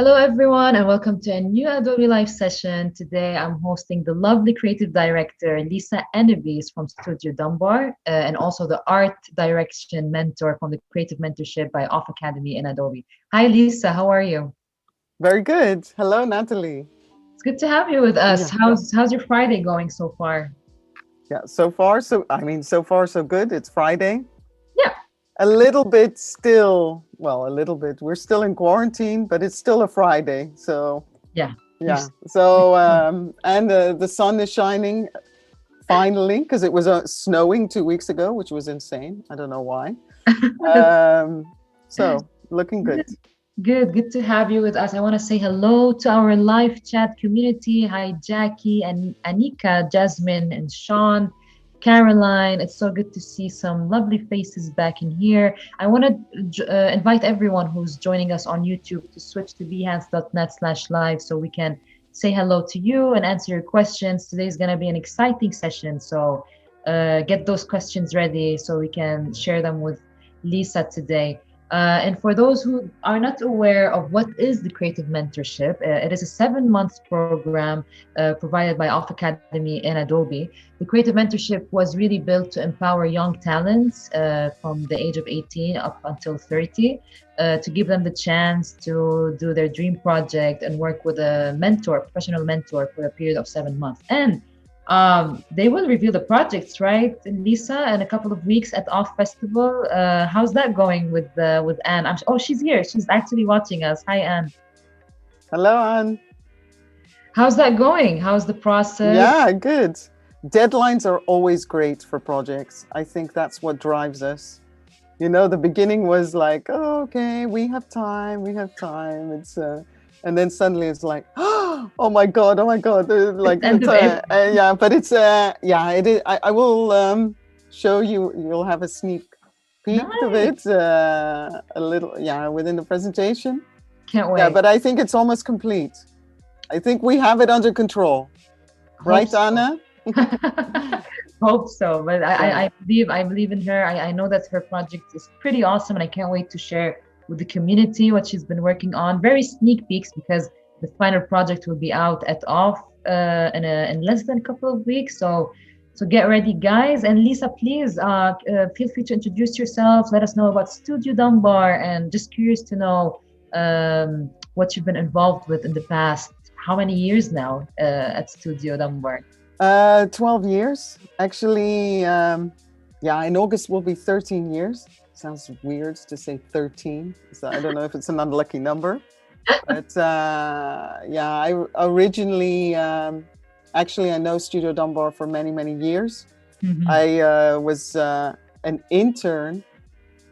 Hello, everyone, and welcome to a new Adobe Live session. Today, I'm hosting the lovely creative director, Liza Enebeis from Studio Dumbar, and also the art direction mentor from the Creative Mentorship by Off Academy in Adobe. Hi, Lisa. How are you? Very good. Hello, Natalie. It's good to have you with us. Yeah. How's your Friday going so far? Yeah, so far, so far, so good. It's Friday. Yeah. A little bit still, well, a little bit. We're still in quarantine, but it's still a Friday. So, Yeah. yeah. So, and the sun is shining finally, because it was snowing 2 weeks ago, which was insane. I don't know why. So, looking good. Good to have you with us. I want to say hello to our live chat community. Hi, Jackie and Anika, Jasmine and Sean, Caroline. It's so good to see some lovely faces back in here. I want to invite everyone who's joining us on YouTube to switch to behance.net/live so we can say hello to you and answer your questions. Today's going to be an exciting session. So get those questions ready so we can share them with Lisa today. And for those who are not aware of what is the Creative Mentorship, it is a 7-month program provided by Off Academy and Adobe. The Creative Mentorship was really built to empower young talents from the age of 18 up until 30 to give them the chance to do their dream project and work with a mentor, professional mentor, for a period of 7 months. And they will reveal the projects, right, Lisa, in a couple of weeks at Off Festival. How's that going with Anne? Oh, she's here. She's actually watching us. Hi, Anne. Hello, Anne. How's that going? How's the process? Yeah, good. Deadlines are always great for projects. I think that's what drives us. You know, the beginning was like, oh, okay, we have time. It's and then suddenly it's like, oh my god, like yeah, but it's yeah, it is. I will show you. You'll have a sneak peek of it a little, yeah, within the presentation. Can't wait. Yeah, but I think it's almost complete. I think we have it under control, right, Anna? Hope so, but I believe in her. I know that her project is pretty awesome, and I can't wait to share with the community what she's been working on. Very sneak peeks, because the final project will be out at Off in less than a couple of weeks. So get ready, guys. And Lisa, please feel free to introduce yourself. Let us know about Studio Dumbar, and just curious to know what you've been involved with in the past. How many years now at Studio Dumbar? 12 years. Actually, yeah, in August will be 13 years. Sounds weird to say 13. So I don't know if it's an unlucky number. But yeah, I originally, actually, I know Studio Dumbar for many, many years. Mm-hmm. I was an intern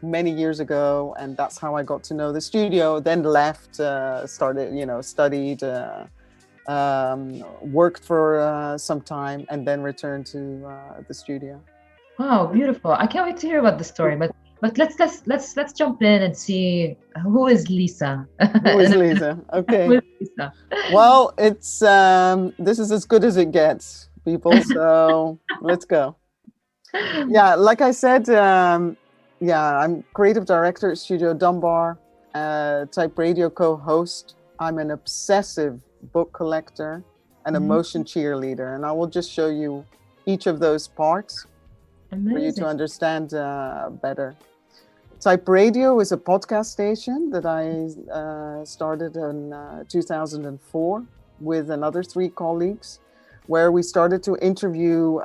many years ago, and that's how I got to know the studio. Then left, started, studied, worked for some time, and then returned to the studio. Wow, beautiful! I can't wait to hear about the story. But let's jump in and see who is Lisa. Who is Lisa? Okay. Who is Lisa? Well, it's this is as good as it gets, people. So let's go. Yeah, like I said, yeah, I'm creative director at Studio Dumbar, Type Radio co-host. I'm an obsessive book collector and a motion cheerleader, and I will just show you each of those parts. Amazing. For you to understand better. Type Radio is a podcast station that I started in 2004 with another 3 colleagues, where we started to interview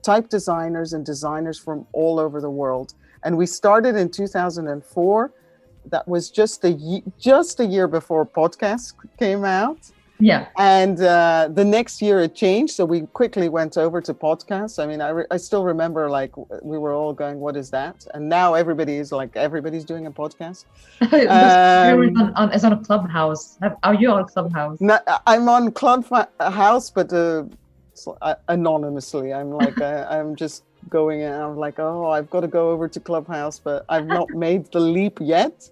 type designers and designers from all over the world. And we started in 2004. That was just a year before podcasts came out. Yeah. And the next year it changed, so we quickly went over to podcasts. I mean, I still remember, like, we were all going, "What is that?" And now everybody's doing a podcast. Because everyone is on a Clubhouse. Are you on Clubhouse? No, I'm on Clubhouse, but anonymously. I'm like, I'm just going, and I'm like, oh, I've got to go over to Clubhouse, but I've not made the leap yet.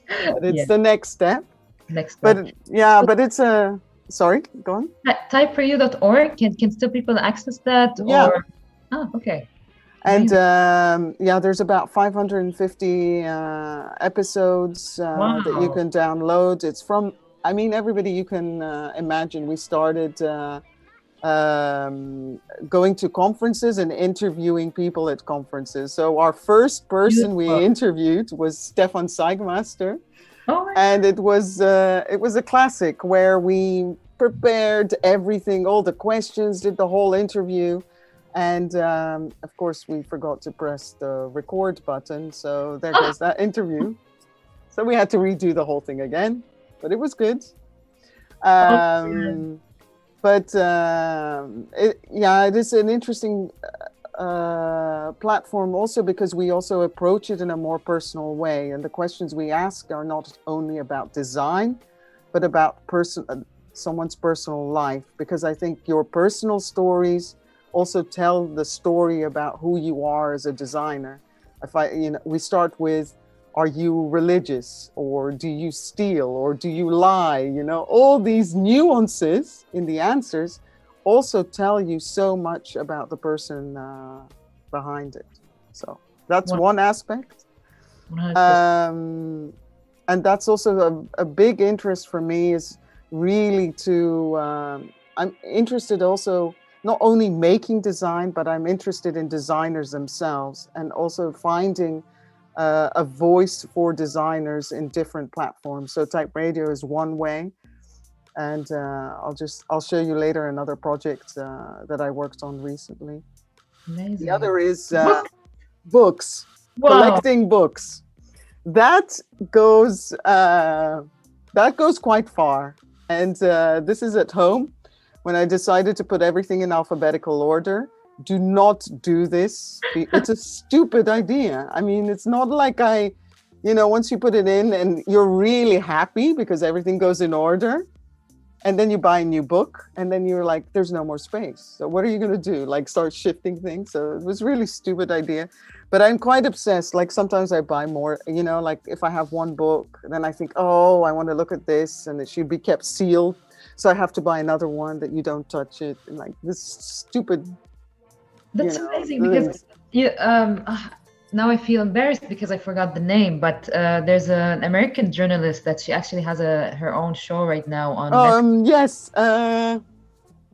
But it's Yeah. the next step. Next step. But yeah, but it's a. Sorry, go on. Typeforyou.org. Can still people access that? Yeah. Or okay. And yeah, there's about 550 episodes that you can download. It's from, I mean, everybody you can imagine. We started going to conferences and interviewing people at conferences. So our first person we interviewed was Stefan Zeigmaster. Oh, and it was a classic where we prepared everything, all the questions, did the whole interview. And of course, we forgot to press the record button. So there goes that interview. So we had to redo the whole thing again, but it was good. But it is an interesting platform also because we also approach it in a more personal way. And the questions we ask are not only about design, but about someone's personal life. Because I think your personal stories also tell the story about who you are as a designer. We start with, are you religious, or do you steal, or do you lie? All these nuances in the answers also tell you so much about the person behind it. So that's one aspect. And that's also a big interest for me, is really to, I'm interested also not only making design, but I'm interested in designers themselves, and also finding a voice for designers in different platforms. So Type Radio is one way. And I'll show you later another project that I worked on recently. Amazing. The other is books, collecting books. That goes quite far. And this is at home. When I decided to put everything in alphabetical order, do not do this. It's a stupid idea. I mean, it's not like once you put it in and you're really happy because everything goes in order, and then you buy a new book, and then you're like, there's no more space. So what are you going to do? Like, start shifting things? So it was really stupid idea. But I'm quite obsessed. Like, sometimes I buy more, like if I have one book, then I think, oh, I want to look at this, and it should be kept sealed. So I have to buy another one that you don't touch it. And like this stupid. That's amazing because now I feel embarrassed because I forgot the name, but there's an American journalist that she actually has her own show right now on. Yes.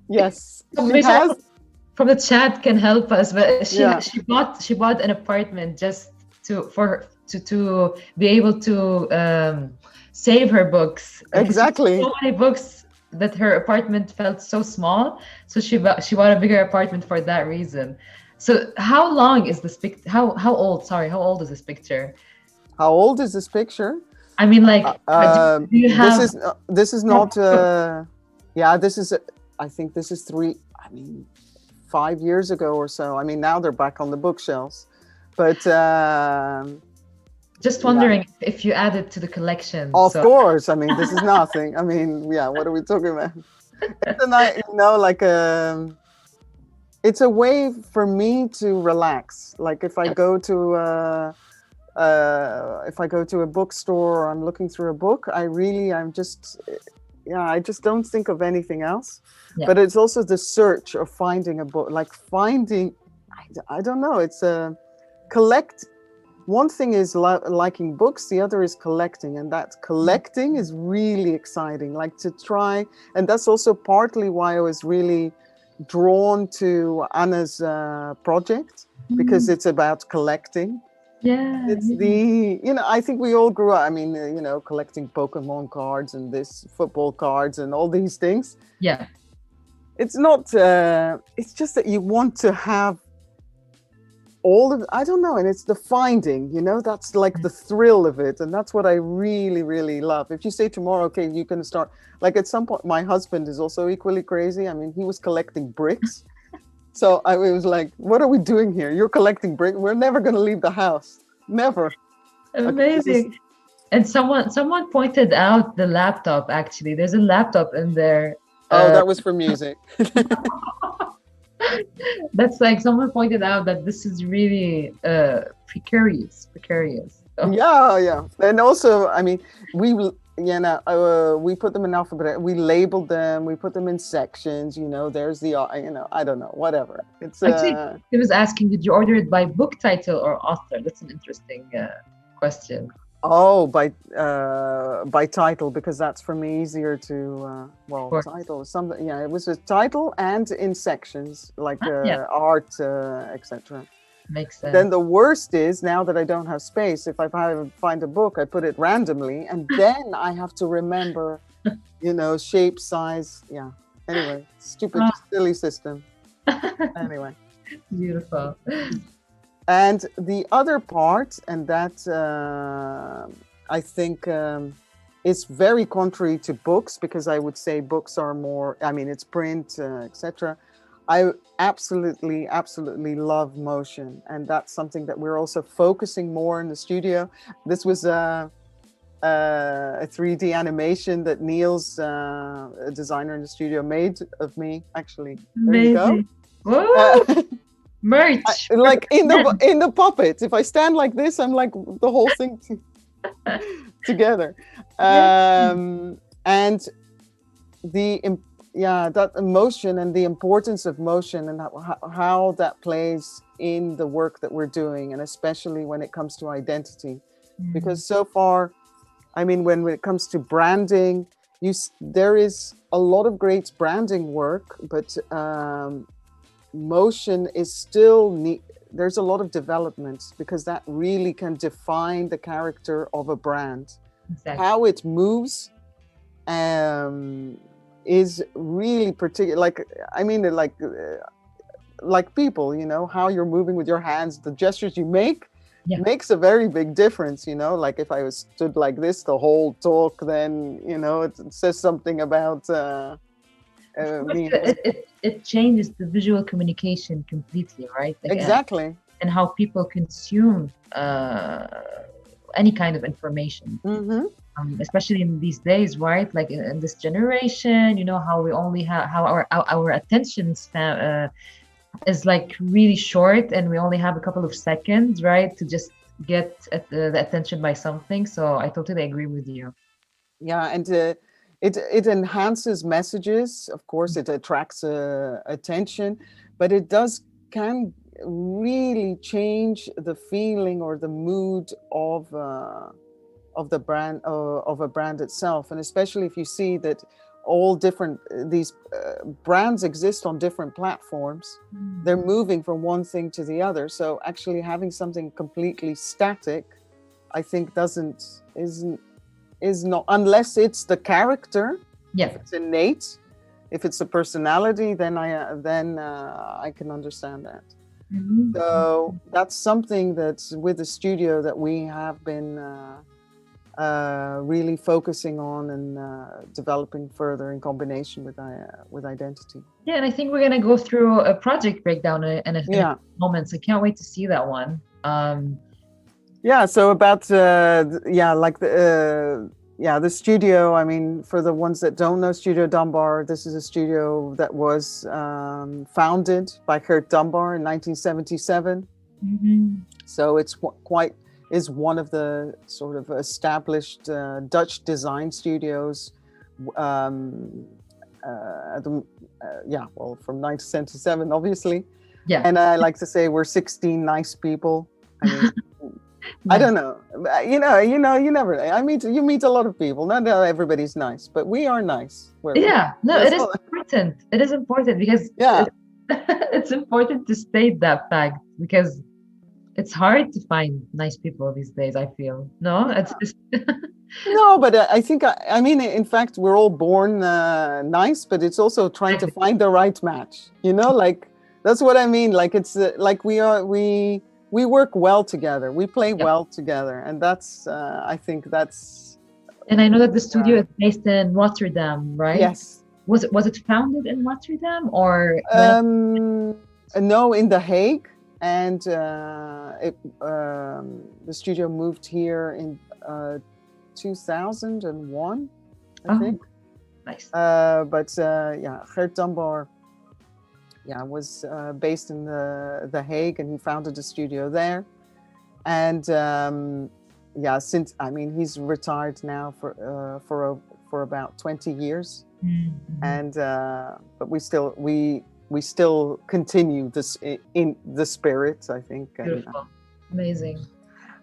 Yes. From the chat can help us, but she bought an apartment just to be able to save her books. Exactly. So many books that her apartment felt so small, so she bought a bigger apartment for that reason. So how long is this picture? How old is this picture? How old is this picture? I mean, like, do you have... This is not. This is. I think this is 5 years ago or so. I mean, now they're back on the bookshelves, but. Just wondering if you add it to the collection. Of course. I mean, this is nothing. I mean, what are we talking about? It's it's a way for me to relax. Like if I go to a bookstore or I'm looking through a book, I just don't think of anything else. Yeah. But it's also the search of finding a book, like finding, I don't know, it's a collect. One thing is liking books, the other is collecting, and that collecting is really exciting, like to try. And that's also partly why I was really drawn to Anna's project, because it's about collecting. Yeah. It's I think we all grew up, I mean, collecting Pokemon cards and this football cards and all these things. Yeah. It's not, it's just that you want to have all of, I don't know, and it's the finding, you know, that's like the thrill of it, and that's what I really, really love. If you say tomorrow, okay, you can start, like at some point, my husband is also equally crazy. I mean, he was collecting bricks, so I was like, what are we doing here? You're collecting bricks. We're never going to leave the house, never. Okay, this is, Amazing. And someone pointed out the laptop, actually. There's a laptop in there. oh, Uh, that was for music. that's like someone pointed out that this is really precarious, precarious. So, Yeah, yeah, and also, I mean, you know, we put them in alphabet. We labeled them. We put them in sections. You know, there's the, you know, I don't know, whatever. It's actually, he was asking, did you order it by book title or author? That's an interesting question. oh, by title, because that's for me easier to Of well, course. title something. Yeah, it was a title and in sections like Yeah, art, etc. makes Then sense. the worst is, now that I don't have space, if I find a book, I put it randomly, and then I have to remember, you know, shape, size. Yeah. Anyway, stupid, Oh, silly system. Anyway, beautiful. and the other part, and that I think is very contrary to books, because I would say books are more, I mean, it's print, etc. I absolutely, absolutely love motion, and that's something that we're also focusing more in the studio. This was a 3D animation that Neil's a designer in the studio made of me. Actually, there you go. Amazing. Whoa, Uh, merch. like in Men. the puppet. If I stand like this, I'm like the whole thing together. Yeah. And yeah, that emotion and the importance of motion, and how that plays in the work that we're doing, and especially when it comes to identity. Mm, Because so far, I mean, when it comes to branding, there is a lot of great branding work, but motion is still there's a lot of development, because that really can define the character of a brand. exactly. How it moves is really particular. Like, I mean, like people, you know, how you're moving with your hands, the gestures you make Yeah. makes a very big difference, you know. Like if I was stood like this the whole talk, then, you know, it says something about Of course, me. it changes the visual communication completely, right? Like, Exactly. and how people consume any kind of information, Mm-hmm. especially in these days, right? Like in this generation, you know, how we only have how our attention span is like really short, and we only have a couple of seconds, right, to just get the attention by something. So I totally agree with you. Yeah, and it enhances messages. Of course, it attracts attention, but it can really change the feeling or the mood of the brand, of a brand itself. And especially if you see that all different these brands exist on different platforms, they're moving from one thing to the other. So actually having something completely static, I think is not, unless it's the character. Yeah. If it's innate, if it's a personality, then I can understand that. Mhm. So that's something that's with the studio that we have been really focusing on and developing further in combination with identity. Yeah, and I think we're gonna go through a project breakdown in a Yeah. few moments. I can't wait to see that one. Yeah, so about the studio. I mean, for the ones that don't know Studio Dumbar, this is a studio that was founded by Gert Dumbar in 1977. Mhm. So it's is one of the sort of established Dutch design studios. From 1977, obviously. Yeah. And I like to say we're 16 nice people. I mean, I don't know. You never. You meet a lot of people. Not everybody's nice, but we are nice. Yeah, no, That's it is all. important. It is important because Yeah. it's important to state that fact, because it's hard to find nice people these days, I feel. No, it's just No, but I think I mean, in fact, we're all born nice, but it's also trying to find the right match. You know, like that's what I mean. Like it's like we we work well together. We play Yeah. well together, and that's I think that's And I know that the studio is based in Rotterdam, right? yes. Was it founded in Rotterdam or when? Um, no, in The Hague, and the studio moved here in 2001, I Oh, think. nice. But yeah, Gert Dunbar, yeah, was based in the Hague, and he founded a studio there. And yeah, since I mean he's retired now for about 20 years, Mhm. and but we still continue this in the spirit, I think. And Beautiful. Amazing.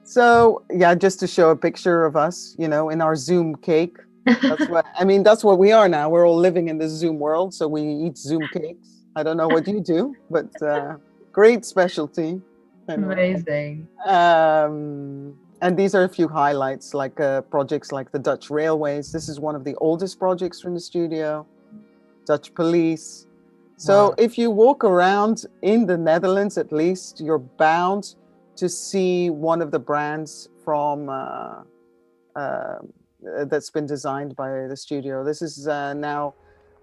so yeah, just to show a picture of us, in our Zoom cake. That's what I mean. That's what we are now. We're all living in this Zoom world, so we eat Zoom cakes. I don't know what you do, but great specialty. Anyway. Amazing. And these are a few highlights, like projects like the Dutch Railways. This is one of the oldest projects from the studio. Dutch Police. So Wow. if you walk around in the Netherlands, at least, you're bound to see one of the brands from that's been designed by the studio. This is now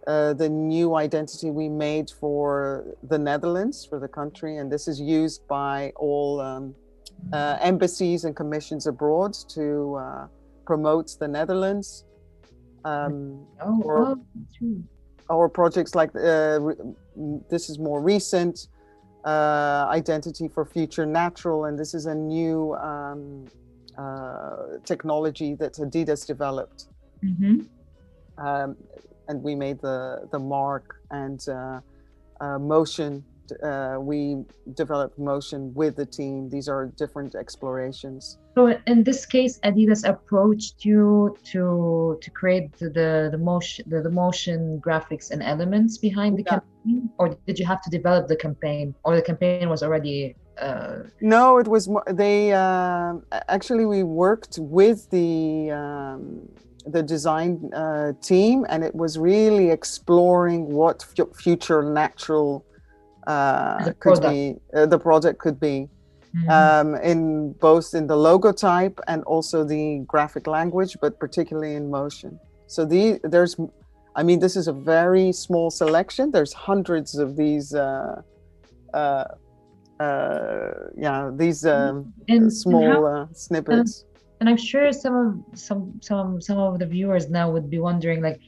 the new identity we made for the Netherlands, for the country, and this is used by all embassies and commissions abroad to promote the Netherlands. Or, True. or projects like this is more recent, identity for future natural, and this is a new technology that Adidas developed. Mm-hmm. And we made the mark and motion. We developed motion with the team. These are different explorations. So in this case, Adidas approached you to create the motion graphics and elements behind the Yeah. campaign, or did you have to develop the campaign, or the campaign was already? No, it was they actually we worked with the design team, and it was really exploring what future natural could be the project could be. In both in the logotype and also the graphic language, but particularly in motion. So I mean, this is a very small selection. There's hundreds of these, these small snippets. And I'm sure some of the viewers now would be wondering, like,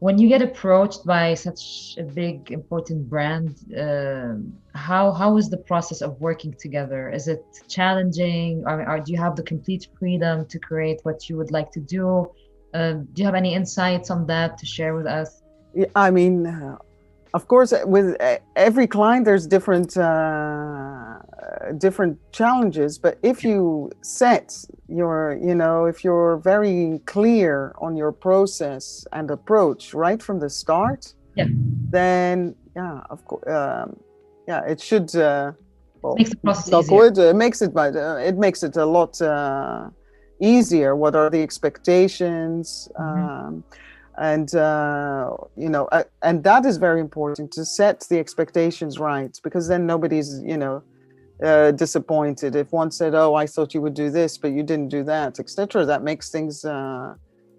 when you get approached by such a big important brand, how is the process of working together? Is it challenging, or do you have the complete freedom to create what you would like to do? Do you have any insights on that to share with us? Yeah, I mean, of course, with every client, there's different challenges. But if you set if you're very clear on your process and approach right from the start, then of course, it should. Makes the process easier. It makes it a lot easier. What are the expectations? And and that is very important, to set the expectations right, because then nobody's disappointed if one said, oh, I thought you would do this but you didn't do that, etc. That makes things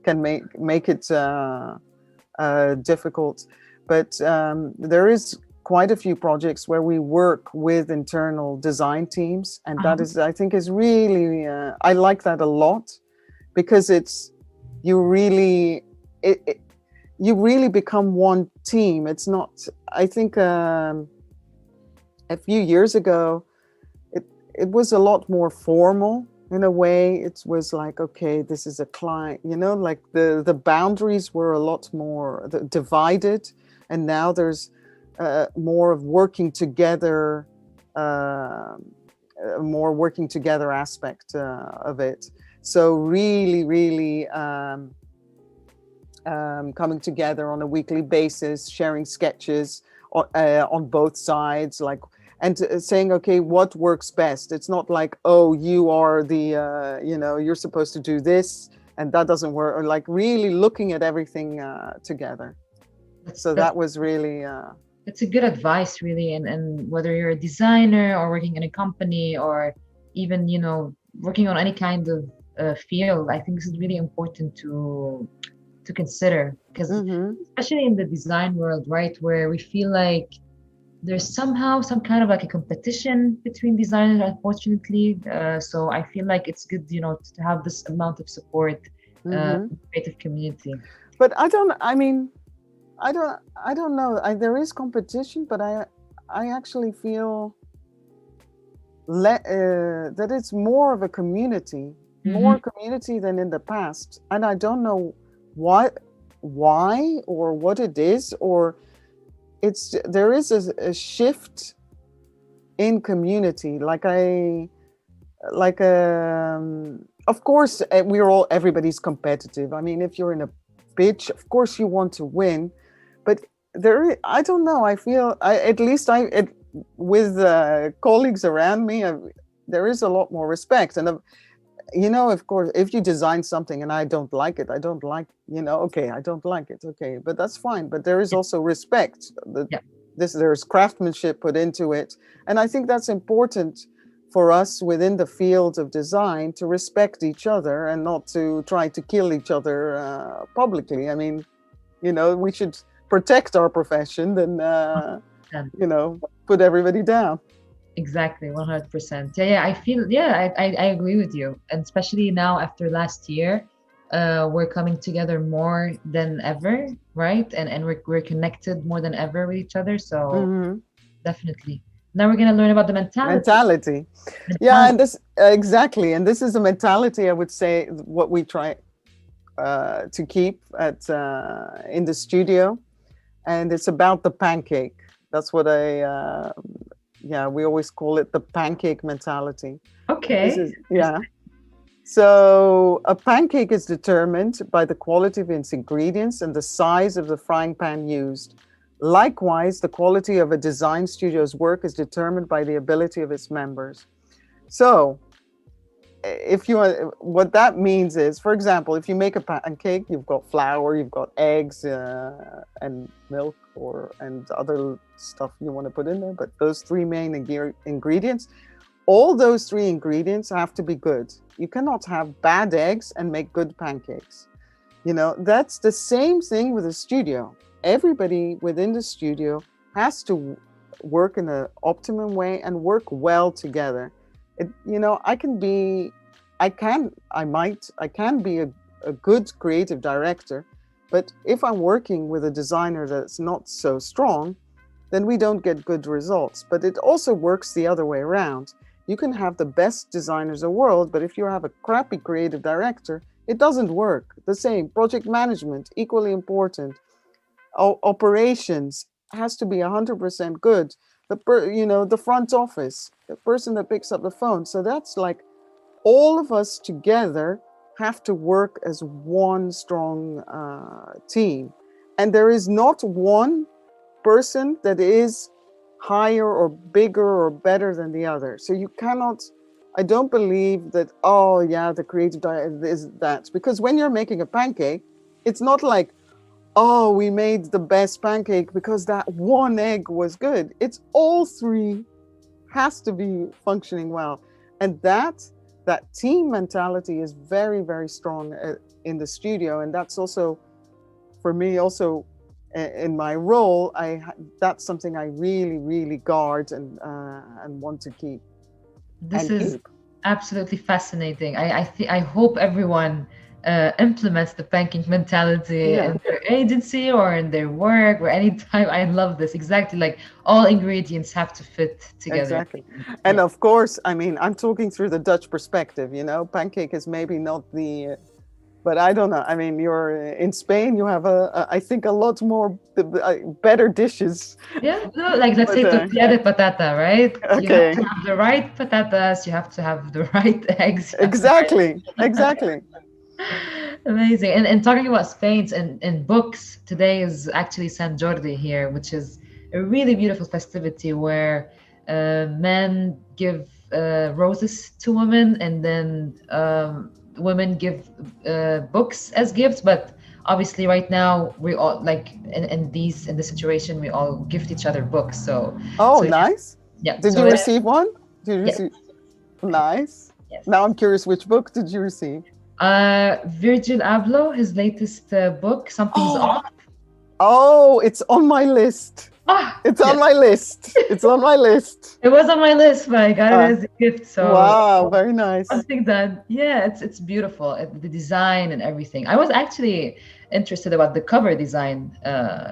can make it difficult. But there is quite a few projects where we work with internal design teams, and that is, I think, is really I like that a lot, because you really become one team. It's not, I think a few years ago, it was a lot more formal in a way. It was like, okay, this is a client, like the boundaries were a lot more divided, and now there's more of working together, more working together aspect of it. So really coming together on a weekly basis, sharing sketches on both sides, and saying, okay, what works best? It's not like, oh, you are the, you're supposed to do this and that doesn't work, or like really looking at everything together. So that was really... It's a good advice, really, and whether you're a designer or working in a company or even, working on any kind of field. I think this is really important to consider, because Mm-hmm. especially in the design world, right, where we feel like there's somehow some kind of like a competition between designers, unfortunately. So I feel like it's good, to have this amount of support Mm-hmm. in the creative community. But I don't know. There is competition, but I actually feel that it's more of a community, Hmm. more community than in the past. And I don't know why or what it is, or there is a shift in community. Of course, everybody's competitive. I mean, if you're in a pitch, of course you want to win, but I don't know. I feel, at least with colleagues around me, there is a lot more respect. And of course, if you design something and I don't like it, I don't like, okay, I don't like it, okay, but that's fine. But there is Yeah, also respect. yeah, There's craftsmanship put into it, and I think that's important for us within the field of design, to respect each other and not to try to kill each other publicly. I mean, we should protect our profession than 100%. put everybody down. Exactly, 100%. Yeah, yeah, I feel, yeah, I agree with you. And especially now after last year, we're coming together more than ever, right? And we're connected more than ever with each other. So Hmm. definitely. Now we're gonna learn about the mentality. Mentality. Yeah, Mentality. and this exactly, and this is a mentality, I would say, what we try to keep at in the studio, and it's about the pancake. That's what yeah, we always call it the pancake mentality. This Okay. is, yeah. So a pancake is determined by the quality of its ingredients and the size of the frying pan used. Likewise, the quality of a design studio's work is determined by the ability of its members. So if you what that means is, for example, if you make a pancake, you've got flour, you've got eggs, and milk, and other stuff you want to put in there, but those three main ingredients, all those three ingredients have to be good. You cannot have bad eggs and make good pancakes. That's the same thing with a studio. Everybody within the studio has to work in an optimum way and work well together. I can be a good creative director, but if I'm working with a designer that's not so strong, then we don't get good results. But it also works the other way around. You can have the best designers in the world, but if you have a crappy creative director, it doesn't work. The same, project management, equally important. Operations has to be 100% good. The front office, the person that picks up the phone. So that's like all of us together have to work as one strong team. And there is not one person that is higher or bigger or better than the other. So you cannot, I don't believe that, oh yeah, the creative director is that. Because when you're making a pancake, it's not like, oh, we made the best pancake because that one egg was good. It's all three has to be functioning well. And that team mentality is very, very strong in the studio. And that's also, for me, also in my role, that's something I really, really guard and want to keep This and is keep. absolutely fascinating. I hope everyone implements the banking mentality Yeah, in their agency or in their work or anytime. I love this. Exactly. Like all ingredients have to fit together. exactly. And Yeah. of course, I mean, I'm talking through the Dutch perspective. Pancake is maybe not but I don't know. I mean, you're in Spain. You have I think, a lot more better dishes. Yeah. No, like let's But say tortilla de patata, right? You have okay, to have the right patatas, you have to have the right eggs, you have the exactly, exactly. Amazing. And talking about Spain and books, today is actually San Jordi here, which is a really beautiful festivity where men give roses to women, and then women give books as gifts. But obviously, right now we all like in this situation, we all gift each other books. So Oh, so yeah, nice. yeah. Did So you it, receive one? Did you yeah, receive? Nice. Yes. Now I'm curious, which book did you receive? Virgil Abloh, his latest book, Something's Oh, Off. oh, it's on my list. Ah, It's on yes. my list. It's on my list. It was on my list, but I got it Uh, as a gift. So wow, very nice. something that, yeah, it's beautiful. The design and everything. I was actually interested about the cover design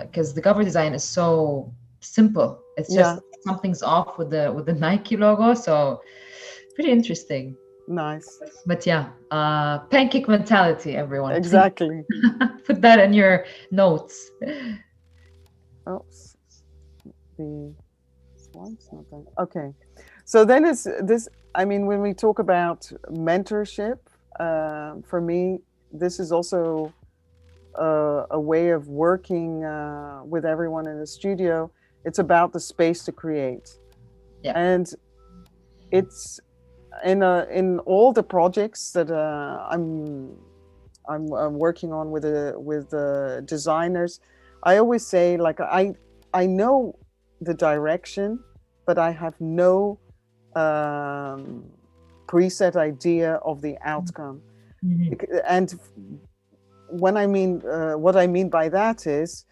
because the cover design is so simple. It's Yeah, just something's off with the Nike logo. So pretty interesting. nice. But yeah, pancake mentality, everyone. Please Exactly. put that in your notes. Oops, the slide's not done. Okay. So then it's this, I mean, when we talk about mentorship, for me, this is also a way of working with everyone in the studio. It's about the space to create. Yeah. And it's in all the projects that I'm working on with the designers. I always say, like, I know the direction, but I have no preset idea of the outcome. And when I mean what I mean by that is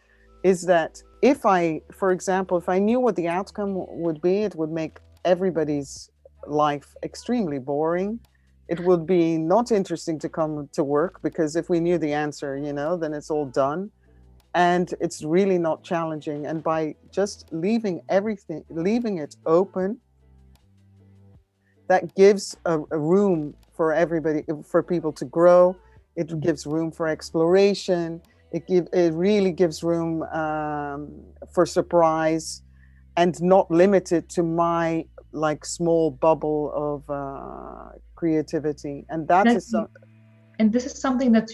that if I, for example, if I knew what the outcome would be, it would make everybody's life extremely boring. It would be not interesting to come to work, because if we knew the answer, you know, then it's all done. And it's really not challenging. And by just leaving it open, that gives a room for everybody, for people to grow. It gives room for exploration. It really gives room for surprise, and not limited to my like small bubble of creativity. And that is so. And this is something that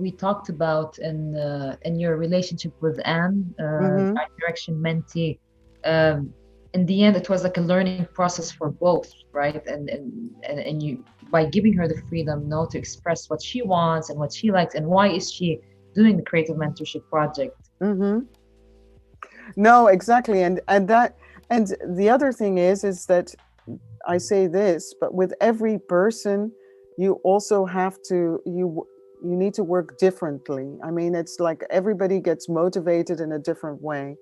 we talked about in your relationship with Anne, art direction mentee. In the end, it was like a learning process for both, right? And you, by giving her the freedom, you know, to express what she wants and what she likes, and why is she doing the creative mentorship project. No, exactly. And the other thing is that I say this, but with every person, you also have to, you need to work differently. I mean, it's like everybody gets motivated in a different way.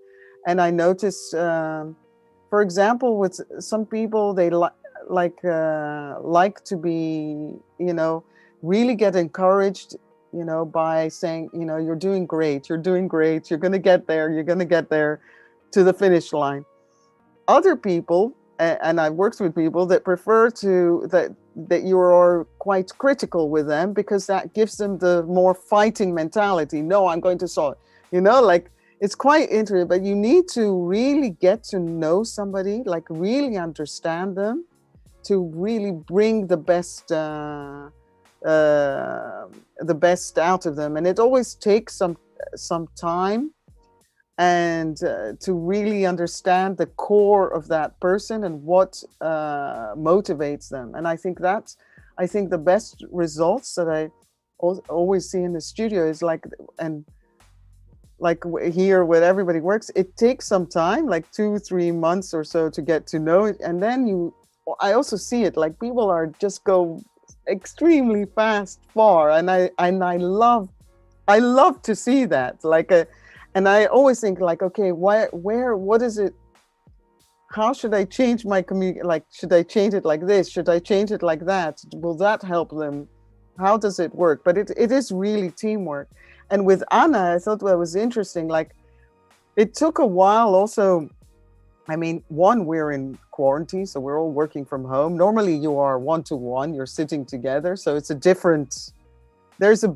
And I notice, for example, with some people, they like to be, you know, really get encouraged, you know, by saying, you know, you're doing great, you're going to get there to the finish line. Other people, and I've worked with people that prefer that you are quite critical with them, because that gives them the more fighting mentality. No, I'm going to solve it. You know, like, it's quite interesting, but you need to really get to know somebody, like really understand them, to really bring the best out of them. And it always takes some time, and to really understand the core of that person and what motivates them. And I think the best results that I always see in the studio is like, and like here where everybody works, it takes some time, like 2-3 months or so, to get to know it. And then I also see it, like, people are just go extremely far, and I love to see that, like and I always think, like, okay, what is it? How should I change my community? Like, should I change it like this? Should I change it like that? Will that help them? How does it work? But it is really teamwork. And with Anna, I thought that was interesting. Like, it took a while also. I mean, one, we're in quarantine, so we're all working from home. Normally you are one-to-one, you're sitting together. So it's a different, there's a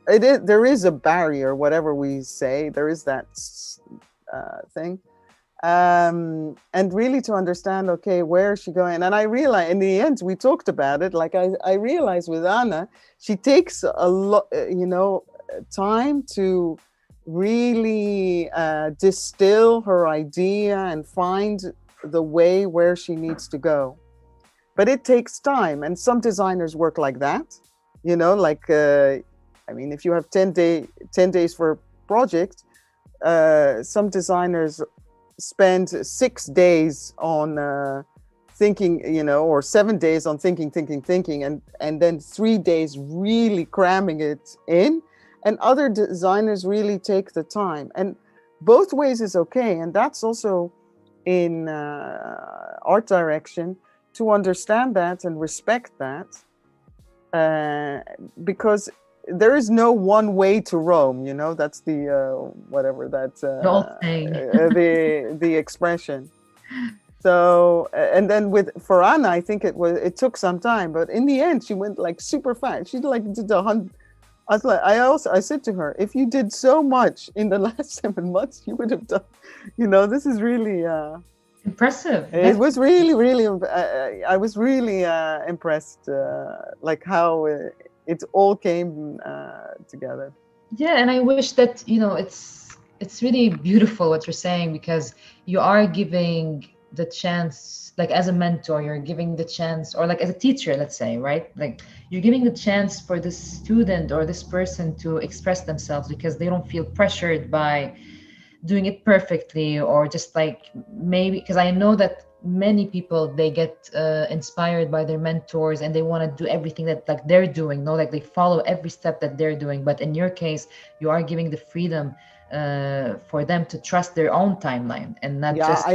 there is a barrier, whatever we say, there is that thing. And really to understand, okay, where is she going? And I realized, in the end, we talked about it, like I realized with Anna, she takes a lot, you know, time to really distill her idea and find the way where she needs to go. But it takes time, and some designers work like that, you know, like I mean, if you have 10 days for a project, some designers spend 6 days on thinking, or 7 days on thinking, and then 3 days really cramming it in. And other designers really take the time, and both ways is okay. And that's also in art direction, to understand that and respect that, because there is no one way to Rome. That's the whatever that The old saying. the expression. So, and then for Anna, I think it took some time, but in the end, she went like super fast. She like did 100. I said to her, if you did so much in the last 7 months, you would have done. This is really impressive. It was really, really. I was really impressed, like how it all came together. Yeah, and I wish that, it's really beautiful what you're saying, because you are giving the chance, like as a mentor, you're giving the chance, or like as a teacher, let's say, right? Like you're giving the chance for this student or this person to express themselves, because they don't feel pressured by doing it perfectly, or just like, maybe because I know that many people, they get inspired by their mentors, and they want to do everything that like they're doing, no, like they follow every step that they're doing. But in your case, you are giving the freedom for them to trust their own timeline, and not just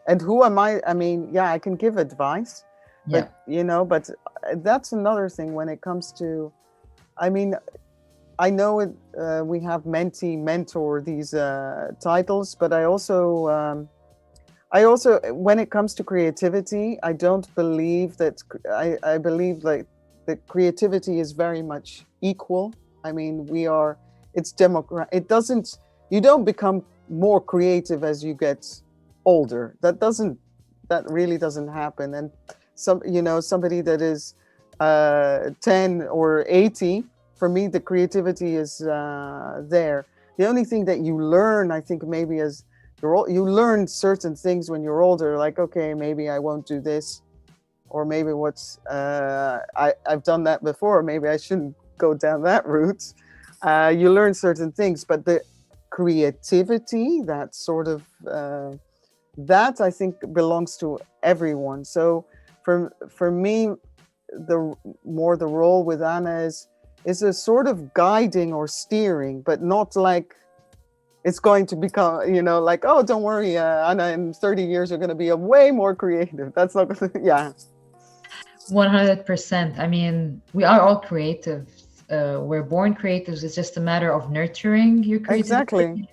and who am I mean, yeah, I can give advice, but but that's another thing when it comes to, I mean, I know it, we have mentee, mentor, these titles, but I also, when it comes to creativity, I don't believe that, I believe like that creativity is very much equal. I mean, it's it doesn't, you don't become more creative as you get older. That really doesn't happen. And somebody that is 10 or 80, for me, the creativity is there. The only thing that you learn, I think, maybe as you learn certain things when you're older, like, okay, maybe I won't do this, or maybe I've done that before, maybe I shouldn't go down that route. You learn certain things, but the creativity, that sort of, that I think belongs to everyone. So for me, the role with Anna is a sort of guiding or steering, but not like it's going to become, like, oh, don't worry, Anna, in 30 years, you're going to be a way more creative. That's not going to, yeah. 100%. I mean, we are all creative. We're born creatives. It's just a matter of nurturing your creativity. Exactly.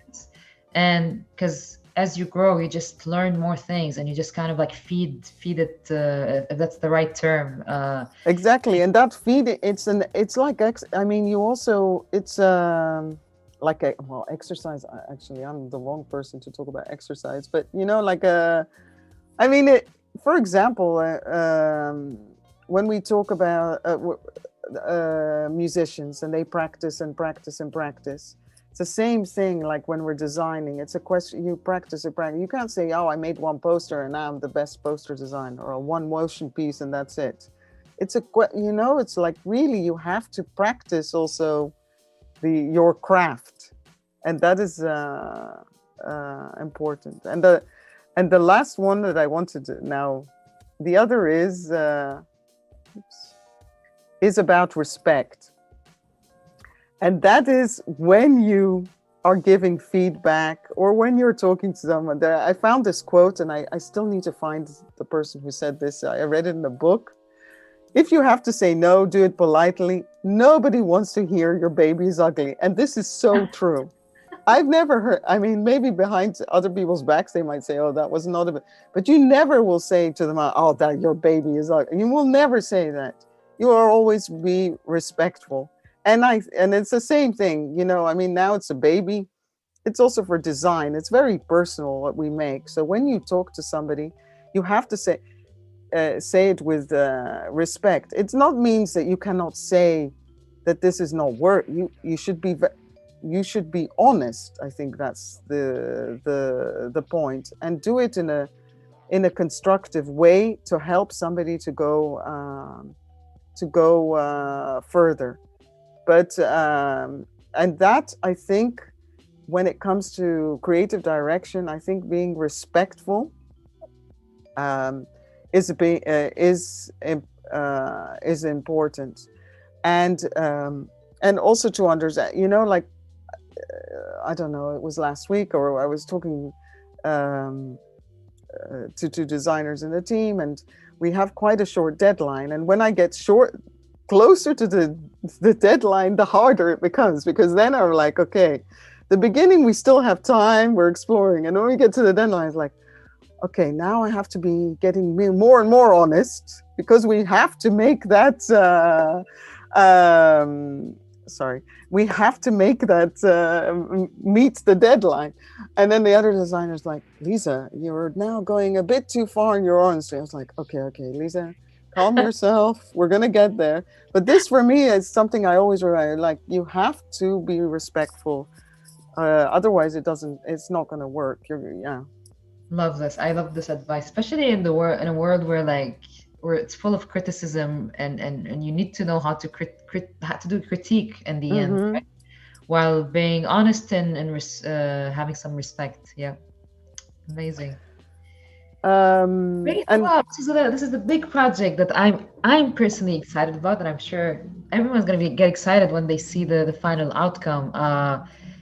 And because as you grow, you just learn more things, and you just kind of like feed it, if that's the right term. Exactly. And that feed, it's like, I mean, you also, it's like exercise. Actually, I'm the wrong person to talk about exercise, but like I mean, for example, when we talk about musicians, and they practice and practice and practice, it's the same thing. Like when we're designing, it's a question, you practice and practice. You can't say, oh, I made one poster and now I'm the best poster designer, or one motion piece and that's it. It's it's like, really, you have to practice also your craft, and that is important. And the last one that I wanted to now, the other is about respect. And that is when you are giving feedback, or when you're talking to someone. I found this quote, and I still need to find the person who said this. I read it in a book. If you have to say no, do it politely. Nobody wants to hear your baby is ugly. And this is so true. I've never heard, I mean, maybe behind other people's backs, they might say, oh, that was not a bit, but you never will say to them, oh, that your baby is ugly. You will never say that. You will always be respectful. And it's the same thing, I mean, now it's a baby. It's also for design. It's very personal what we make. So when you talk to somebody, you have to say it with respect. It not means that you cannot say that this is not work. You should be honest. I think that's the point, and do it in a constructive way to help somebody to go further. But and that, I think, when it comes to creative direction, I think being respectful is important, and also to understand, like, I don't know, it was last week, or I was talking um, to two designers in the team, and we have quite a short deadline. And when I get closer to the deadline, the harder it becomes, because then I'm like, okay, the beginning we still have time, we're exploring, and when we get to the deadline, it's like, okay, now I have to be getting more and more honest, because we have to make that. Sorry, we have to make that meet the deadline. And then the other designer's like, Liza, you're now going a bit too far in your honesty. I was like, okay, Liza, calm yourself. We're gonna get there. But this for me is something I always remember. Like, you have to be respectful. Otherwise, it's not gonna work. Yeah. Love this. I love this advice, especially in the world, in a world where where it's full of criticism, and you need to know how to how to do critique in the end, Mm-hmm. right? While being honest and having some respect. Yeah, amazing. Great And job. This is the big project that I'm personally excited about, and I'm sure everyone's gonna get excited when they see the final outcome.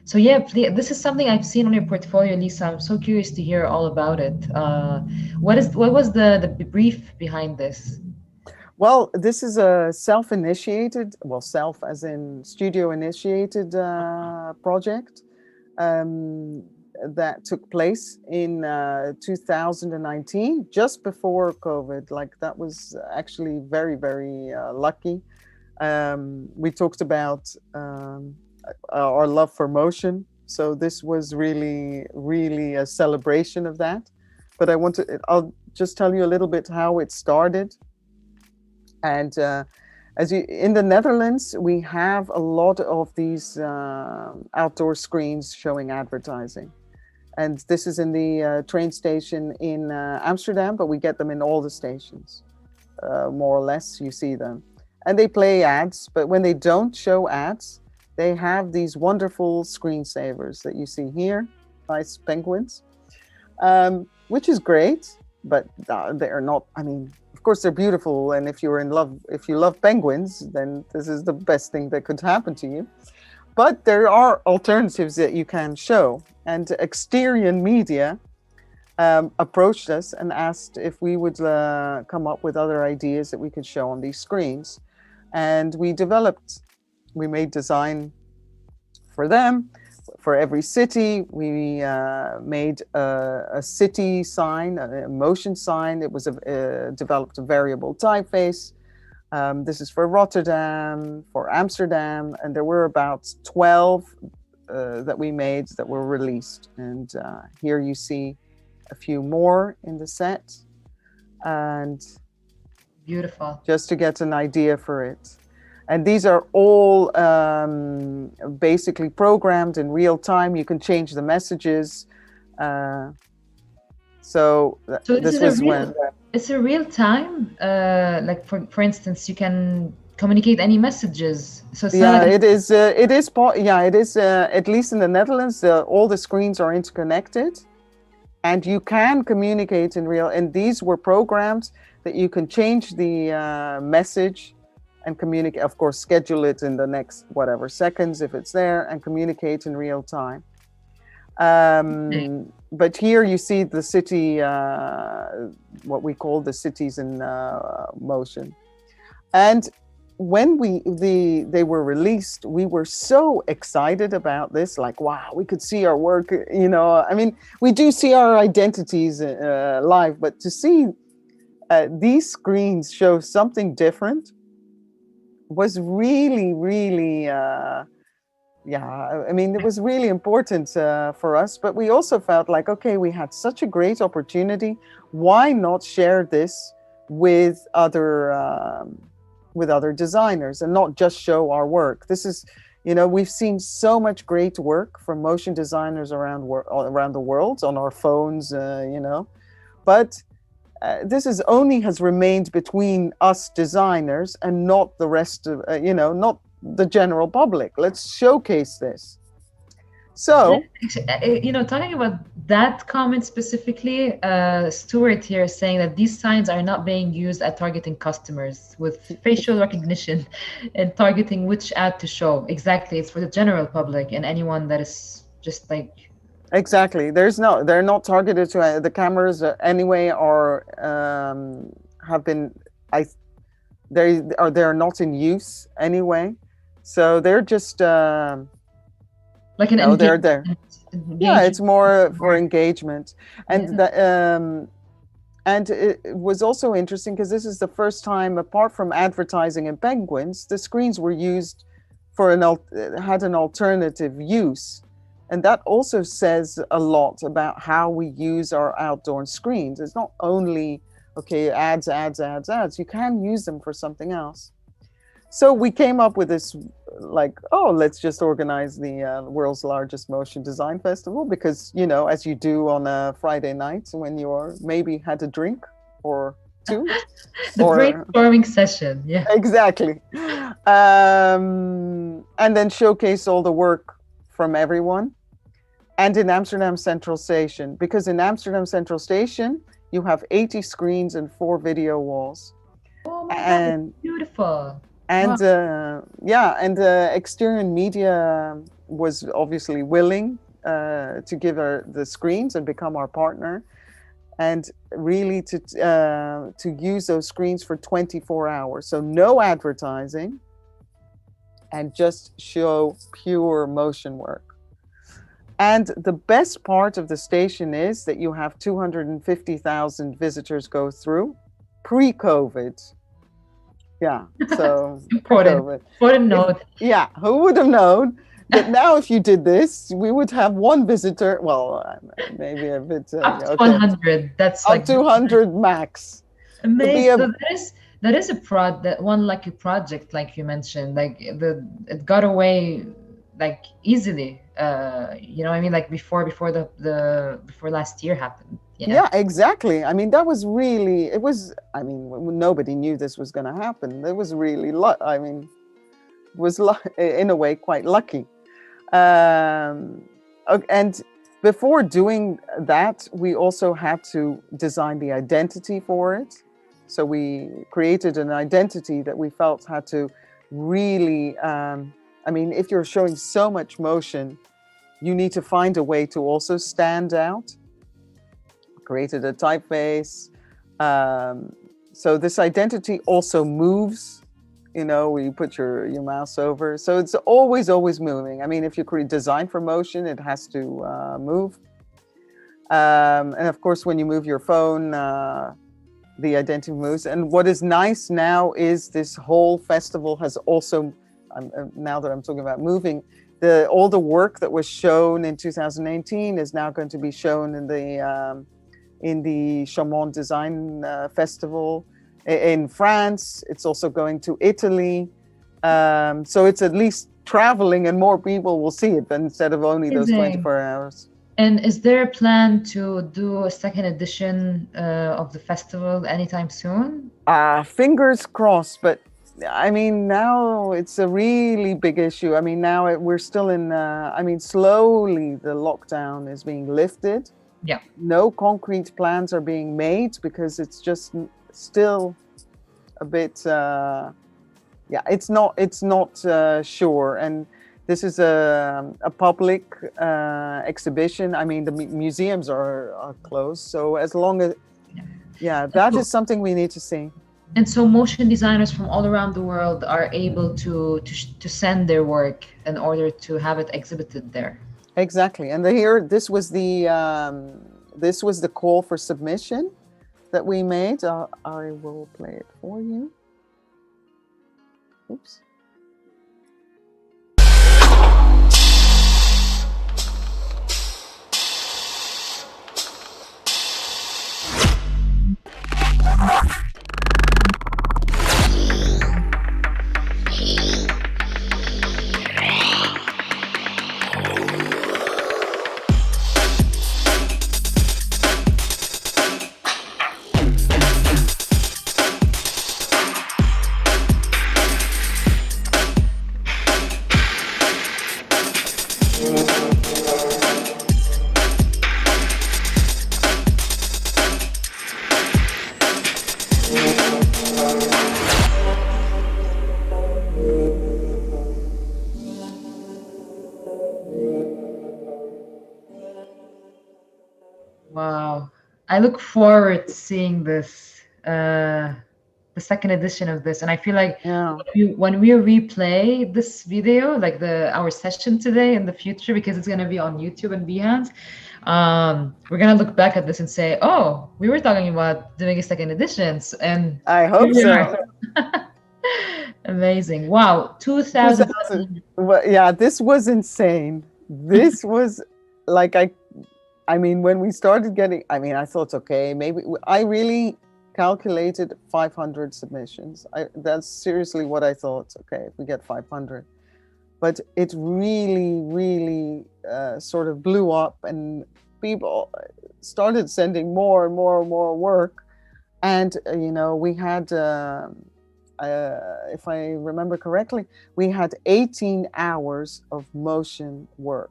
So yeah, this is something I've seen on your portfolio, Lisa. I'm so curious to hear all about it. What was the brief behind this? well, this is a self-initiated, well, self as in studio-initiated project um, that took place in 2019, just before COVID. Like, that was actually very, very lucky. We talked about our love for motion, so this was really, really a celebration of that. But I'll just tell you a little bit how it started. And as you in the Netherlands, we have a lot of these outdoor screens showing advertising. And this is in the train station in Amsterdam, but we get them in all the stations, more or less. You see them, and they play ads. But when they don't show ads, they have these wonderful screensavers that you see here, nice penguins, which is great. But they're not. I mean, of course, they're beautiful, and if you love penguins, then this is the best thing that could happen to you. But there are alternatives that you can show. And Exterior Media approached us and asked if we would come up with other ideas that we could show on these screens. And we made design for them. For every city, we made a city sign, a motion sign. It was developed a variable typeface. This is for Rotterdam, for Amsterdam, and there were about 12 that we made that were released. And here you see a few more in the set. And Beautiful. just to get an idea for it. And these are all basically programmed in real time. You can change the messages. So This this is a was when. it's a real time. Like for instance, you can communicate any messages. So it's not Yeah, like it is. It is. Yeah, it is. At least in the Netherlands, all the screens are interconnected, and you can communicate in real. And these were programmed that you can change the message and communicate. Of course, schedule it in the next whatever seconds if it's there, and communicate in real time. But here you see the city, what we call the cities in motion, and when they were released, we were so excited about this. Like, wow, we could see our work. I mean, we do see our identities live, but to see these screens show something different was really, really. Yeah, I mean, it was really important for us. But we also felt like, okay, we had such a great opportunity. Why not share this with other designers and not just show our work? This is, we've seen so much great work from motion designers around the world on our phones, but this has remained between us designers and not the rest of, not the general public. Let's showcase this. So, Talking about that comment specifically, Stuart here is saying that these signs are not being used at targeting customers with facial recognition and targeting which ad to show. Exactly, it's for the general public and anyone that is just like. exactly. They're not targeted to the cameras anyway, or have been. They're not in use anyway, so they're just. Like an they're there. Yeah, it's more for engagement, and and it was also interesting because this is the first time, apart from advertising and penguins, the screens were used for had an alternative use, and that also says a lot about how we use our outdoor screens. It's not only ads. You can use them for something else. So we came up with this, let's just organize the world's largest motion design festival, because, as you do on a Friday night when you're maybe had a drink or two. The brainstorming session, yeah. Exactly. And then showcase all the work from everyone. And in Amsterdam Central Station, because in Amsterdam Central Station, you have 80 screens and 4 video walls. Oh my God, beautiful. And Exterior Media was obviously willing to give the screens and become our partner, and really to use those screens for 24 hours. So no advertising, and just show pure motion work. And the best part of the station is that you have 250,000 visitors go through pre-COVID. Yeah, so important note. Who would have known? But now, if you did this, we would have one visitor. Well, maybe a bit up to 100. That's up to 100 max. Amazing. So that is one lucky project, like you mentioned. Like it got away like easily. Like before last year happened. Yeah, exactly. I mean, that was really, nobody knew this was going to happen. It was really, in a way quite lucky. And before doing that, we also had to design the identity for it. So we created an identity that we felt had to really, if you're showing so much motion, you need to find a way to also stand out. Created a typeface. So this identity also moves, we put your mouse over. So it's always moving. I mean, if you create design for motion, it has to move. And of course, when you move your phone, the identity moves. And what is nice now is this whole festival has also, now that I'm talking about moving, all the work that was shown in 2018 is now going to be shown in the Chaumont Design Festival in France. It's also going to Italy. So it's at least traveling, and more people will see it instead of only those 24 hours. And is there a plan to do a second edition of the festival anytime soon? Fingers crossed, but now it's a really big issue. Now we're still in, slowly the lockdown is being lifted. Yeah. No concrete plans are being made because it's just still a bit, it's not sure. And this is a public exhibition. The museums are closed. So as long as, that is something we need to see. And so motion designers from all around the world are able to send their work in order to have it exhibited there. Exactly. And this was the call for submission that we made. I will play it for you. Oops. look forward to seeing this, the second edition of this, and I feel like Yeah. when we replay this video, like the our session today in the future, because it's gonna be on YouTube and Behance, we're gonna look back at this and say, "Oh, we were talking about doing a second editions," and I here hope we are. so. Amazing! Wow, 2000. 2000. Well, yeah, this was insane. This was like I mean, when we started getting, I mean, I thought, okay, maybe I really calculated 500 submissions. That's seriously what I thought. Okay, if we get 500, but it really, really sort of blew up, and people started sending more and more and more work. And you know, we had, if I remember correctly, we had 18 hours of motion work.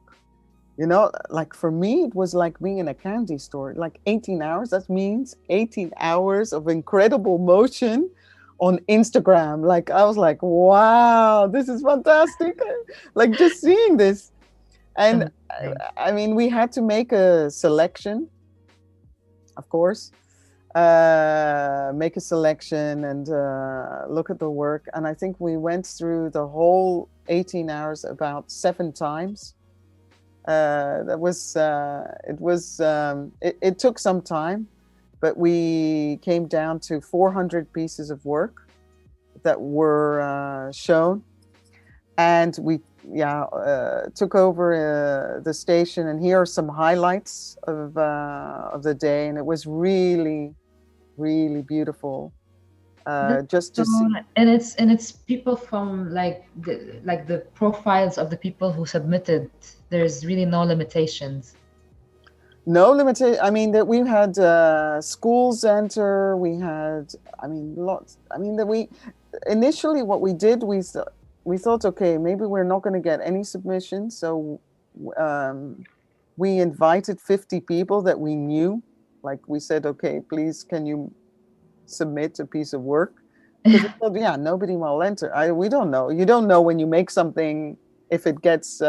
You know, like for me, it was like being in a candy store. Like 18 hours, that means 18 hours of incredible motion on Instagram. Like I was like, wow, this is fantastic. Like just seeing this. And I mean, we had to make a selection, of course, make a selection and look at the work. And I think we went through the whole 18 hours about 7 times. It took some time, but we came down to 400 pieces of work that were shown, and we took over the station. And here are some highlights of the day, and it was really, really beautiful. Just to see. And it's people from like the profiles of the people who submitted. There's really no limitations. No limitation. I mean, that we had schools enter. We had, I mean, lots. I mean, that we initially what we did, we thought, okay, maybe we're not going to get any submissions, so we invited 50 people that we knew. Like we said, okay, please, can you submit a piece of work? Because we thought, yeah, nobody will enter. We don't know. You don't know when you make something if it gets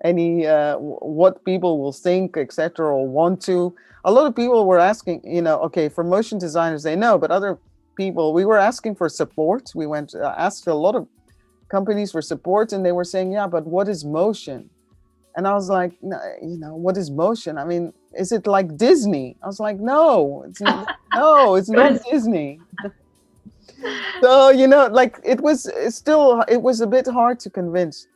any what people will think, etc., or want to. A lot of people were asking, you know, okay, for motion designers they know, but other people, we were asking for support. We went asked a lot of companies for support, and they were saying, yeah, but what is motion? And I was like, no, you know, what is motion? I mean, is it like Disney? I was like, no, it's not, no, it's not Disney. So, you know, like it was a bit hard to convince.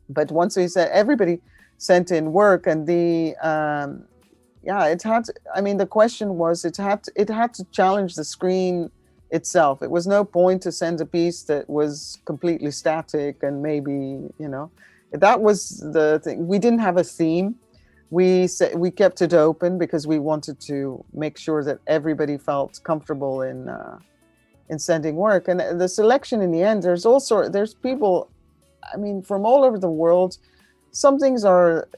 But once we said, everybody sent in work, and it had, I mean, the question was, it had to challenge the screen itself. It was no point to send a piece that was completely static, and maybe, you know, that was the thing. We didn't have a theme. We kept it open because we wanted to make sure that everybody felt comfortable in sending work. And the selection in the end, there's people, I mean, from all over the world. Some things are,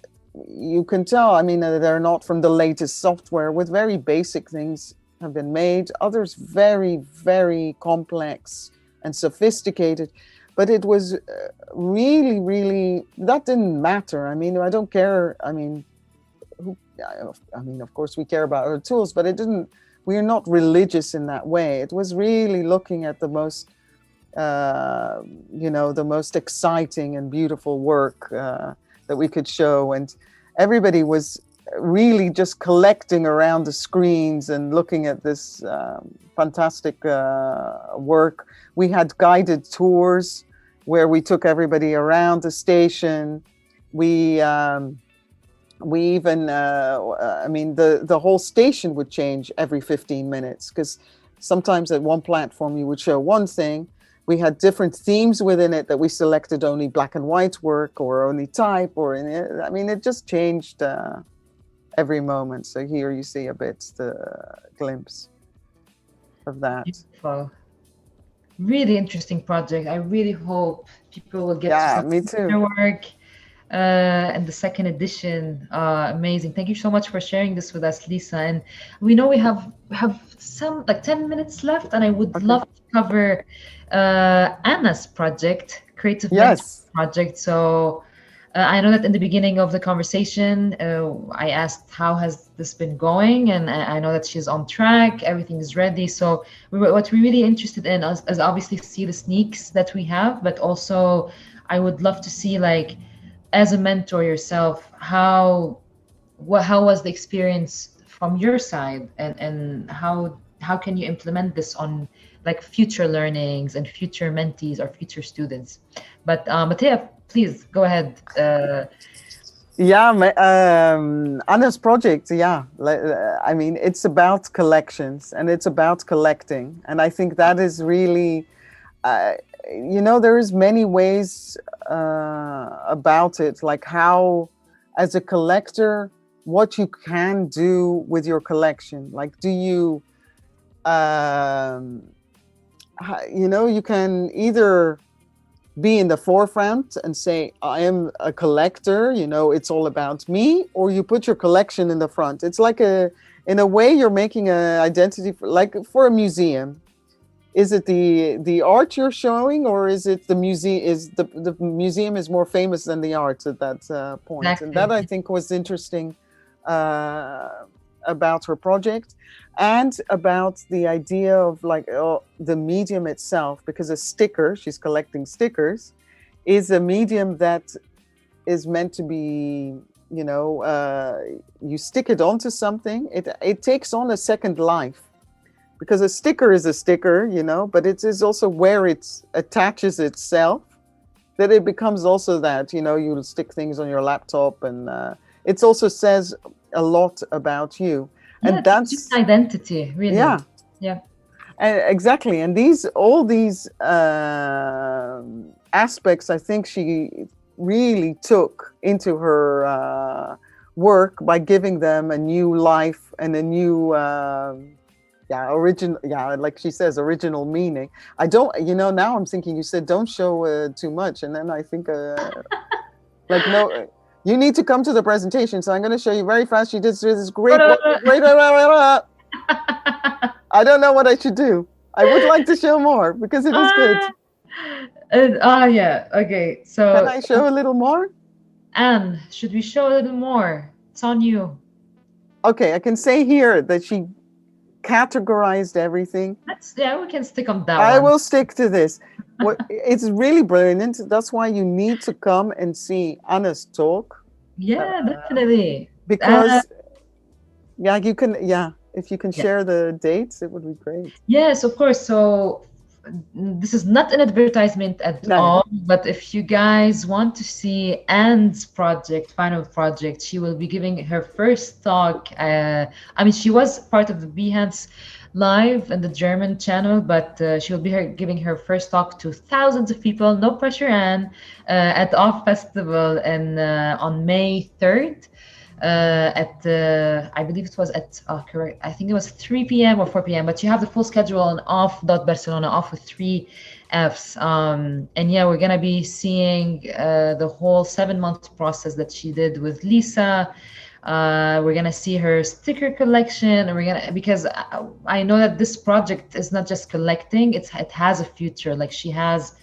you can tell, I mean, they're not from the latest software, with very basic things have been made. Others very, very complex and sophisticated. But it was really, really, that didn't matter. I mean, I don't care. I mean, of course we care about our tools, but we're not religious in that way. It was really looking at the most, the most exciting and beautiful work that we could show. And everybody was really just collecting around the screens and looking at this fantastic work. We had guided tours where we took everybody around the station. We even, the whole station would change every 15 minutes, because sometimes at one platform you would show one thing. We had different themes within it that we selected only black and white work or only type, it just changed every moment. So here you see a bit the glimpse of that. Beautiful. Really interesting project. I really hope people will get to me too. Their work. And the second edition, amazing. Thank you so much for sharing this with us, Lisa. And we know we have some like 10 minutes left, and I would love to cover Anna's project, Creative Mentor project. So I know that in the beginning of the conversation, I asked how has this been going, and I know that she's on track. Everything is ready. So what we're really interested in is obviously see the sneaks that we have, but also I would love to see like as a mentor yourself, how was the experience from your side, and how can you implement this on like future learnings and future mentees or future students? But yeah, please go ahead. Yeah, Anna's project, yeah. I mean, it's about collections and it's about collecting. And I think that is really, uh, there's many ways about it, like how, as a collector, what you can do with your collection. Like, do you, um, you can either be in the forefront and say, I am a collector, it's all about me, or you put your collection in the front. It's like in a way, you're making an identity for a museum. Is it the art you're showing, or is it the museum? Is the museum is more famous than the art at that point? And that, I Exactly. think, was interesting about her project, and about the idea of the medium itself, because a sticker, she's collecting stickers, is a medium that is meant to be, you stick it onto something, it takes on a second life, because a sticker is a sticker, but it is also where it attaches itself, that it becomes also that, you'll stick things on your laptop, and it also says a lot about you. Yeah, And it gives you that's, an identity, really. yeah, Yeah. exactly. And all these aspects, I think she really took into her work by giving them a new life and a new like she says, original meaning. I don't, now I'm thinking, you said don't show too much, and then I think no, you need to come to the presentation, so I'm going to show you very fast. She did this great I don't know what I should do. I would like to show more because it is good. Yeah. Okay. Can So, I show a little more? Anne, should we show a little more? It's on you. Okay, I can say here that she categorized everything. Yeah, we can stick on that I one. will stick to this. It's really brilliant. That's why you need to come and see Anna's talk. Yeah, definitely. Uh, Because you can, if you can yeah. share the dates, it would be great. Yes, of course. So this is not an advertisement at No. all, but if you guys want to see Anne's project, final project, she will be giving her first talk. I mean, she was part of the Behance Live and the German channel, but she will be giving her first talk to thousands of people. No pressure, Anne, at the Off Festival and on May 3rd. At I believe it was at correct. I think it was 3 p.m. or 4 p.m. But you have the full schedule on off.barcelona, off with three F's. And yeah, we're gonna be seeing the whole 7 month process that she did with Lisa. We're gonna see her sticker collection, and we're gonna because I know that this project is not just collecting; it has a future. Like she has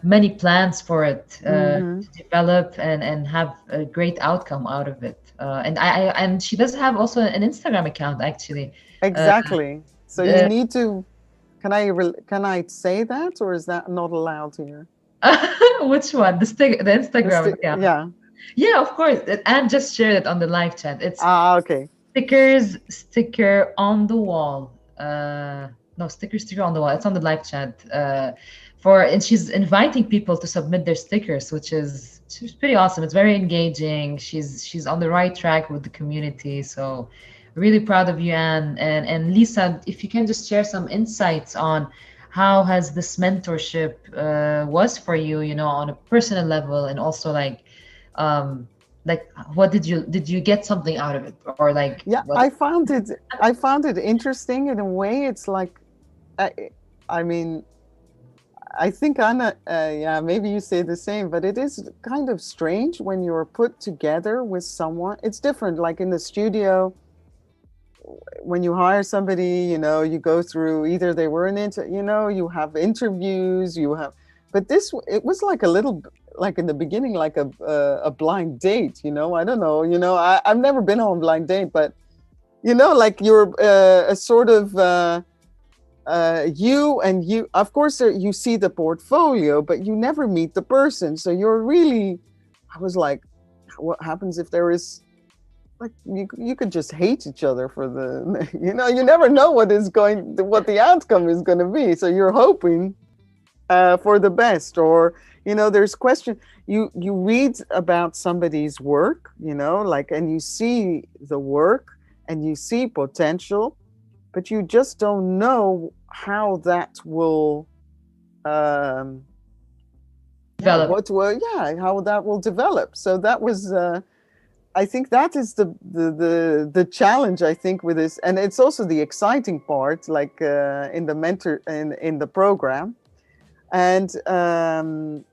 many plans for it Mm-hmm. to develop and have a great outcome out of it. And she does have also an Instagram account actually. Uh, Exactly. So you uh, need to. Can I say that, or is that not allowed here? which one? The Instagram account. Yeah. Yeah, of course. And just shared it on the live chat. It's Ah, okay. sticker on the wall. No, sticker on the wall. It's on the live chat. And she's inviting people to submit their stickers, which is she's pretty awesome. It's very engaging. She's on the right track with the community. So really proud of you, Anne. And Lisa, if you can just share some insights on how has this mentorship was for you, on a personal level, and also um like what did you get something out of it, or like Yeah, what? I found it interesting in a way. It's like, I, I mean, I think Anna, yeah, maybe you say the same, but it is kind of strange when you're put together with someone. It's different, like in the studio, when you hire somebody, you go through, either they were you have interviews, but it was like a little like in the beginning, like a blind date, you know, I don't know, you know, I've never been on a blind date, but you know, like you're a sort of you, of course, you see the portfolio, but you never meet the person. So you're really, I was like, what happens if there is, like, you could just hate each other for the, you know, you never know what the outcome is going to be. So you're hoping for the best, or, you know, there's question, you read about somebody's work, you know, like, and you see the work and you see potential, but you just don't know how that will Develop. how that will develop. So that was I think that is the challenge, I think, with this, and it's also the exciting part, like in the program. And and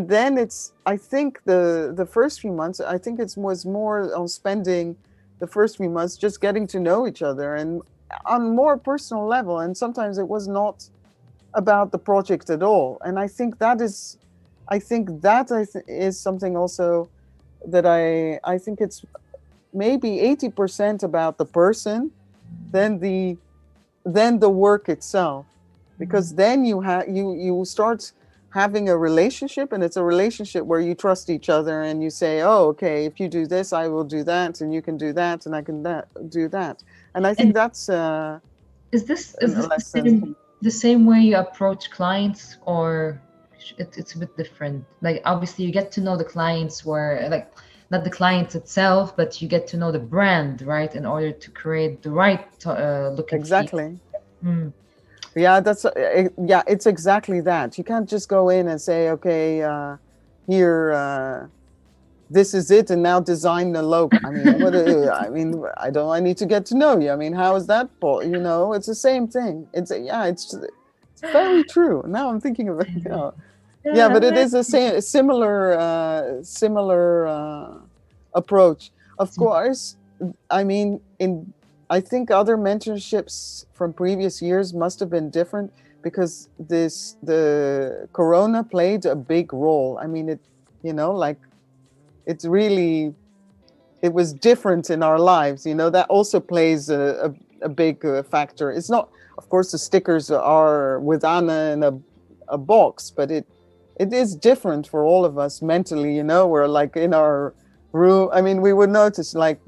then it's, I think the first few months, I think it was more on spending the first few months just getting to know each other and on more personal level, and sometimes it was not about the project at all. And I think that is something also that I think it's maybe 80% about the person than the work itself, because then you start having a relationship, and it's a relationship where you trust each other, and you say, oh, okay, if you do this, I will do that, and you can do that, and I can do that. And I think that's is this a lesson. the same way you approach clients, or it's a bit different? Like, obviously you get to know the clients, where, like, not the clients itself, but you get to know the brand, right, in order to create the right look and Exactly. feel. Yeah, it's exactly that. You can't just go in and say, okay, here, this is it, and now design the logo. I mean, I need to get to know you. I mean, how is that? You know, it's the same thing. It's very true. Now I'm thinking of it. You know. Yeah, but it is a similar approach. Of course, I mean, I think other mentorships from previous years must have been different, because the Corona played a big role. I mean, it was different in our lives. You know, that also plays a big factor. It's not, of course, the stickers are with Anna in a box, but it is different for all of us mentally. You know, we're like in our room. I mean, we would notice, like,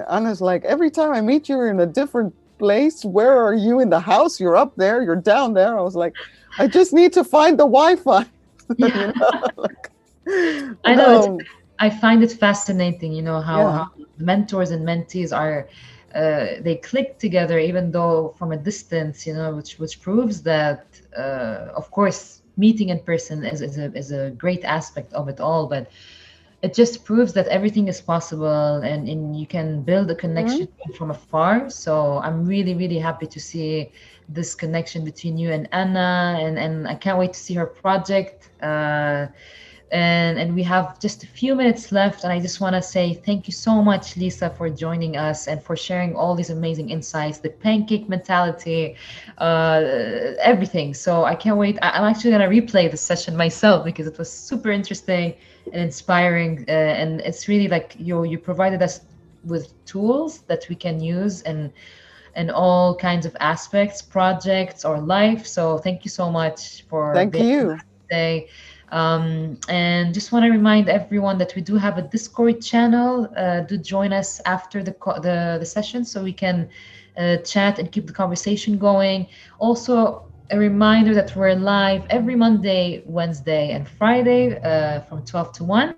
Anna's like, every time I meet you, you're in a different place. Where are you in the house? You're up there, you're down there. I was like, I just need to find the Wi-Fi. Yeah. You know, like, I know. I find it fascinating, you know, how mentors and mentees are, they click together, even though from a distance, you know, which proves that, of course, meeting in person is a great aspect of it all, but it just proves that everything is possible, and you can build a connection from afar. So I'm really, really happy to see this connection between you and Anna, and I can't wait to see her project. And we have just a few minutes left, and I just want to say thank you so much, Lisa, for joining us and for sharing all these amazing insights, the pancake mentality, everything. So I can't wait. I'm actually going to replay the session myself, because it was super interesting and inspiring, and it's really like you provided us with tools that we can use in all kinds of aspects, projects, or life. So thank you so much for being here today. And just want to remind everyone that we do have a Discord channel. Do join us after the session, so we can chat and keep the conversation going. Also, a reminder that we're live every Monday, Wednesday, and Friday from 12 to 1.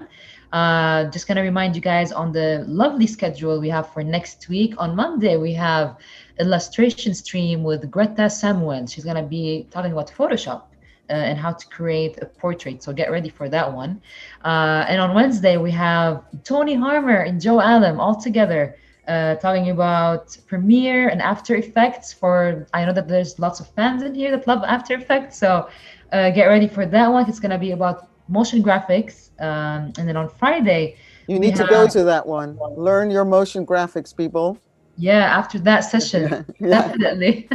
Just gonna remind you guys on the lovely schedule we have for next week. On Monday, we have illustration stream with Greta Samuel. She's gonna be talking about Photoshop and how to create a portrait. So get ready for that one. And on Wednesday, we have Tony Harmer and Joe Allen all together talking about Premiere and After Effects. I know that there's lots of fans in here that love After Effects. So get ready for that one. It's going to be about motion graphics. And then on Friday, you need to go to that one. Learn your motion graphics, people. Yeah, after that session, definitely.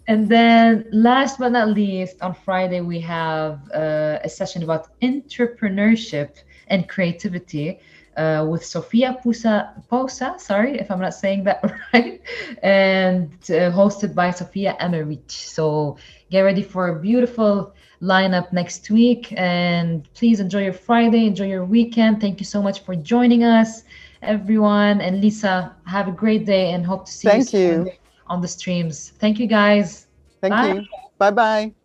And then last but not least, on Friday, we have a session about entrepreneurship and creativity with Sofia Posa, sorry if I'm not saying that right, and hosted by Sofia Emerich. So get ready for a beautiful lineup next week. And please enjoy your Friday, enjoy your weekend. Thank you so much for joining us, everyone. And Lisa, have a great day and hope to see you Thank soon you. on the streams. Thank you guys. Thank Bye. you. Bye bye.